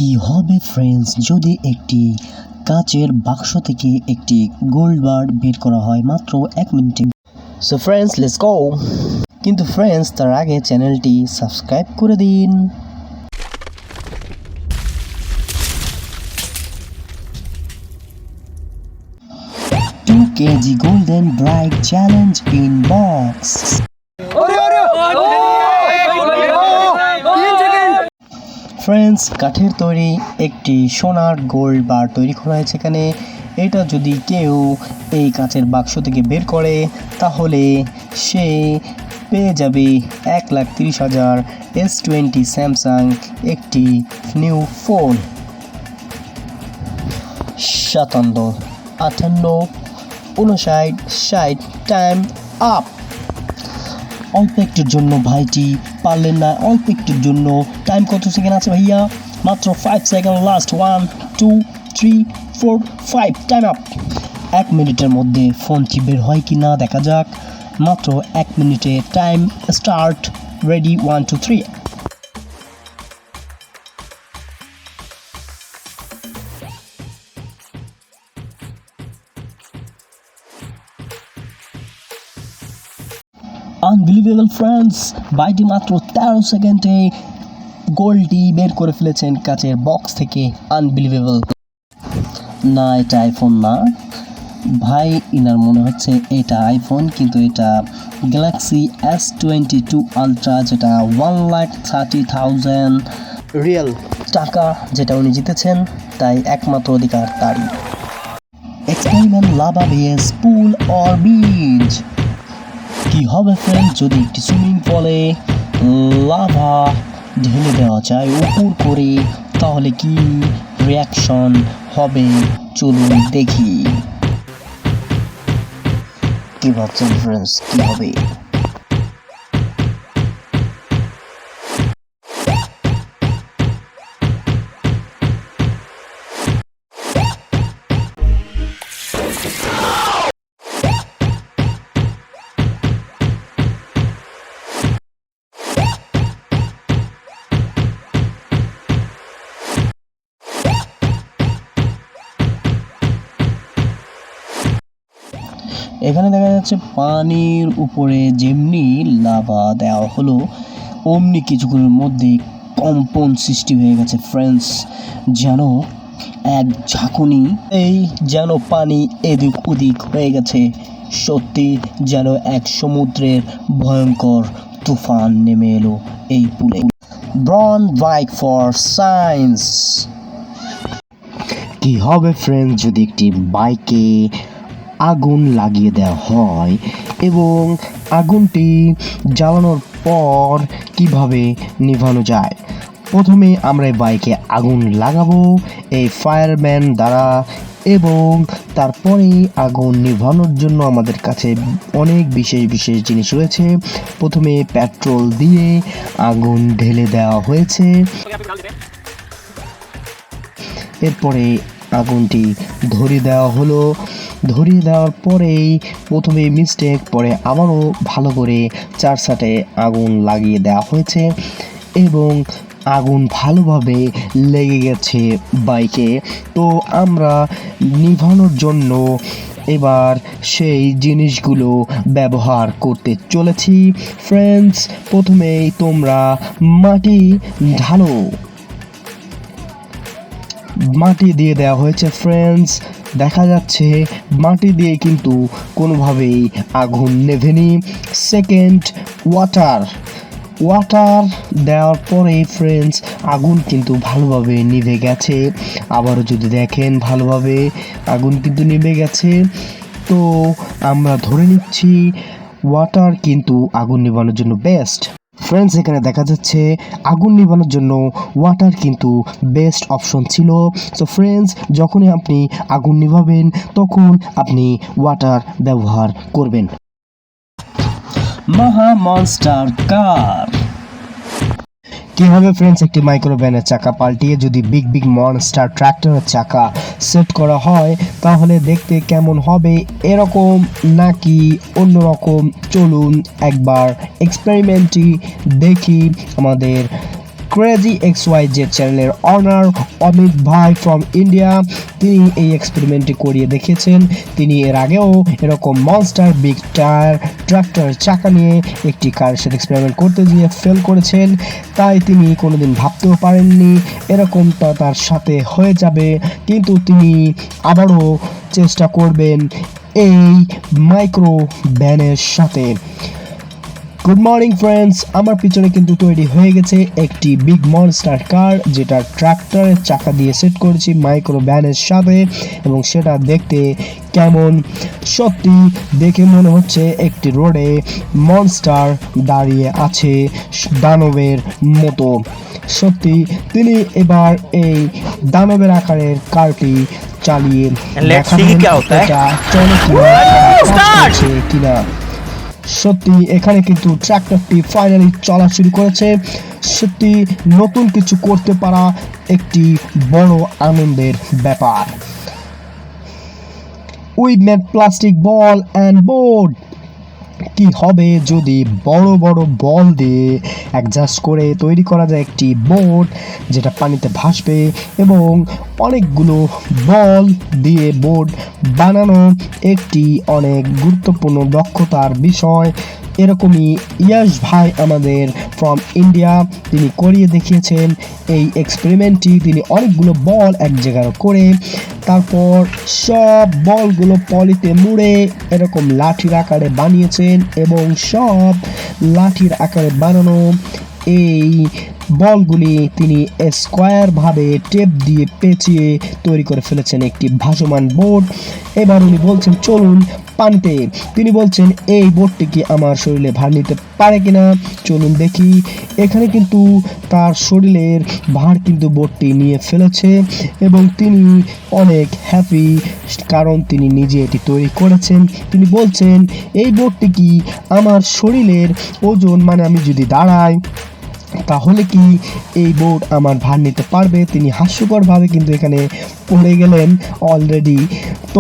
কি হবে ফ্রেন্ডস যদি একটি কাচের বাক্স থেকে একটি গোল্ড বার বের করা হয় মাত্র 1 মিনিটে। So friends let's go. কিন্তু ফ্রেন্ডস তার আগে চ্যানেলটি সাবস্ক্রাইব করে দিন। kg golden bright challenge in box। Friends কাঠের তৈরি একটি সোনার গোল্ড বার তৈরি করা হয়েছে এখানে। এটা যদি কেউ এই কাচের বাক্স থেকে বের করে তাহলে সে পেয়ে যাবে 1,30,000 S20 স্যামসাং একটি নিউ ফোন। 57, 58, 59, 60 time up. অল্প একটুর জন্য ভাইটি পারলেন না, অল্প একটুর জন্য। টাইম কত সেকেন্ড আছে ভাইয়া? মাত্র 5 সেকেন্ড লাস্ট। 1 2 3 4 5 time up. 1 মিনিটের মধ্যে ফোনটি বের হয় কি না দেখা যাক। মাত্র 1 মিনিটে time start. Ready 1 2 3। Unbelievable friends, ভাইটি মাত্র 13 সেকেন্ডে গোল্ডটি বের করে ফেলেছেন কাচের বক্স থেকে। আনবিলিভেবল। না, এটা আইফোন না ভাই, ইনার মনে হচ্ছে এটা আইফোন, কিন্তু এটা গ্যালাক্সি S22 আলট্রা, যেটা 1,30,000 রিয়েল টাকা যেটা উনি জিতেছেন, তাই একমাত্র অধিকার তারই। এক্সপেরিমেন্ট লাভা ভিএস পুল অরবিজ। কি হবে ফ্রেন্ড যদি একটি সুইমিং পুলে লাভা ঢেলে দেওয়া যায় উপর করে, তাহলে কি রিয়াকশন হবে চলুন দেখি। কি ভাবছেন ফ্রেন্ডস, কি হবে? এখানে দেখা যাচ্ছে পানির উপরে যেমনি লাভা দেওয়া হলো অমনি কিছুক্ষণের মধ্যে কম্পন সৃষ্টি হয়ে গেছে ফ্রেন্ডস। যেন এক ঝাঁকুনি, এই যেন পানি এদিক ওদিক হয়ে গেছে। সত্যি যেন এক সমুদ্রের ভয়ঙ্কর তুফান নেমে এলো এই পুলে। ব্রন বাইক ফর সায়েন্স। কি হবে ফ্রেন্ডস যদি একটি বাইকে আগুন লাগিয়ে দেওয়া হয় এবং আগুনটি জ্বালানোর পর কিভাবে নিভানো যায়? প্রথমে আমরা এই বাইকে আগুন লাগাবো এই ফায়ারম্যান দ্বারা, এবং তারপরে আগুন নিভানোর জন্য আমাদের কাছে অনেক বিশেষ বিশেষ জিনিস রয়েছে। প্রথমে পেট্রোল দিয়ে আগুন ঢেলে দেওয়া হয়েছে, এরপরে আগুনটি ধরিয়ে দেওয়া হলো। ধরিয়ে দেওয়ার পরেই প্রথমে মিস্টেক, পরে আবারও ভালো করে 4 সাটে আগুন লাগিয়ে দেওয়া হয়েছে এবং আগুন ভালোভাবে লেগে গেছে বাইকে। তো আমরা নিভানোর জন্য এবার সেই জিনিসগুলো ব্যবহার করতে চলেছি ফ্রেন্ডস। প্রথমেই তোমরা মাটি ঢালো। মাটি দিয়ে দেওয়া হয়েছে ফ্রেন্ডস। দেখা যাচ্ছে মাটি দিয়ে কিন্তু কোনোভাবেই আগুন নেভেনি। সেকেন্ড, ওয়াটার দেওয়ার পরে ফ্রেন্ডস আগুন কিন্তু ভালোভাবে নিভে গেছে। আবারও যদি দেখেন ভালোভাবে আগুন কিন্তু নিভে গেছে। তো আমরা ধরে নিচ্ছি ওয়াটার কিন্তু আগুন নিভানোর জন্য বেস্ট। ফ্রেন্ডস এখানে দেখা যাচ্ছে আগুন নিভানোর জন্য ওয়াটার কিন্তু বেস্ট অপশন ছিল। সো ফ্রেন্ডস যখনই আপনি আগুন নিভাবেন তখন আপনি ওয়াটার ব্যবহার করবেন। মাহা-মনস্টার কার। কি হবে ফ্রেন্ডস একটি মাইক্রো ভ্যানের চাকা পাল্টিয়ে যদি বিগ বিগ মনস্টার ট্রাক্টরের চাকা সেট করা হয় তাহলে দেখতে কেমন হবে, এরকম নাকি অন্যরকম? চলুন একবার এক্সপেরিমেন্টটি দেখি আমাদের ক্রেজি XYZ চ্যানেলের অনার অমিত ভাই ফ্রম ইন্ডিয়া, তিনি এই এক্সপেরিমেন্টটি করিয়ে দেখিয়েছেন। তিনি এর আগেও এরকম মনস্টার বিগ টায়ার ট্রাক্টর চাকা নিয়ে একটি কারের সাথে এক্সপেরিমেন্ট করতে গিয়ে ফেল করেছেন, তাই তিনি কোনোদিন ভাবতেও পারেননি এরকমটা তার সাথে হয়ে যাবে। কিন্তু তিনি আবারও চেষ্টা করবেন এই মাইক্রো ভ্যানের সাথে। গুড মর্নিং ফ্রেন্ডস, আমার পিছনে কিন্তু তৈরি হয়ে গেছে একটি বিগ মনস্টার কার, যেটা ট্রাক্টরের চাকা দিয়ে সেট করেছি মাইক্রো ভ্যানের সাথে, এবং সেটা দেখতে কেমন সত্যি দেখে মনে হচ্ছে একটি রোডে মনস্টার দাঁড়িয়ে আছে দানবের মতো। সত্যি তিনি এবার এই দানবের আকারের কারটি চালিয়ে দেখাবেন এটা চলে কিনা। সত্যি এখানে কিন্তু ট্রাক্টরটি ফাইনালি চলা শুরু করেছে। সত্যি নতুন কিছু করতে পারা একটি বড় আনন্দের ব্যাপার। We made plastic ball and board. কি হবে যদি বড় বড় বল দিয়ে অ্যাডজাস্ট করে তৈরি করা যায় একটি বোর্ড যেটা পানিতে ভাসবে, এবং অনেকগুলো বল দিয়ে বোর্ড বানানো একটি অনেক গুরুত্বপূর্ণ দক্ষতার বিষয়। এরকমই ইয়াশ ভাই আমাদের ফ্রম ইন্ডিয়া, তিনি করিয়ে দেখিয়েছেন এই এক্সপেরিমেন্টটি। তিনি অনেকগুলো বল এক জায়গায় করে তারপর সব বলগুলো পলিতে মুড়ে এরকম লাঠির আকারে বানিয়েছেন, এবং সব লাঠির আকারে বানানো এই বলগুলি তিনি স্কোয়ার ভাবে টেপ দিয়ে পেঁচিয়ে তৈরি করে ফেলেছেন একটি ভাসমান বোর্ড। এবার উনি বলছেন চলুন পানিতে। তিনি বলছেন এই বোর্ডটি কি আমার শরীরে ভার নিতে পারে কিনা, চলুন দেখি। এখানে কিন্তু তার শরীরের ভার কিন্তু বোর্ডটি নিয়ে ফেলেছে, এবং তিনি অনেক হ্যাপি কারণ তিনি নিজে এটি তৈরি করেছেন। তিনি বলছেন এই বোর্ডটি কি আমার শরীরের ওজন, মানে আমি যদি দাঁড়াই তাহলে কি এই বোর্ড আমার ভার নিতে পারবে। তিনি হাস্যকরভাবে কিন্তু এখানে পড়ে গেলেন অলরেডি। তো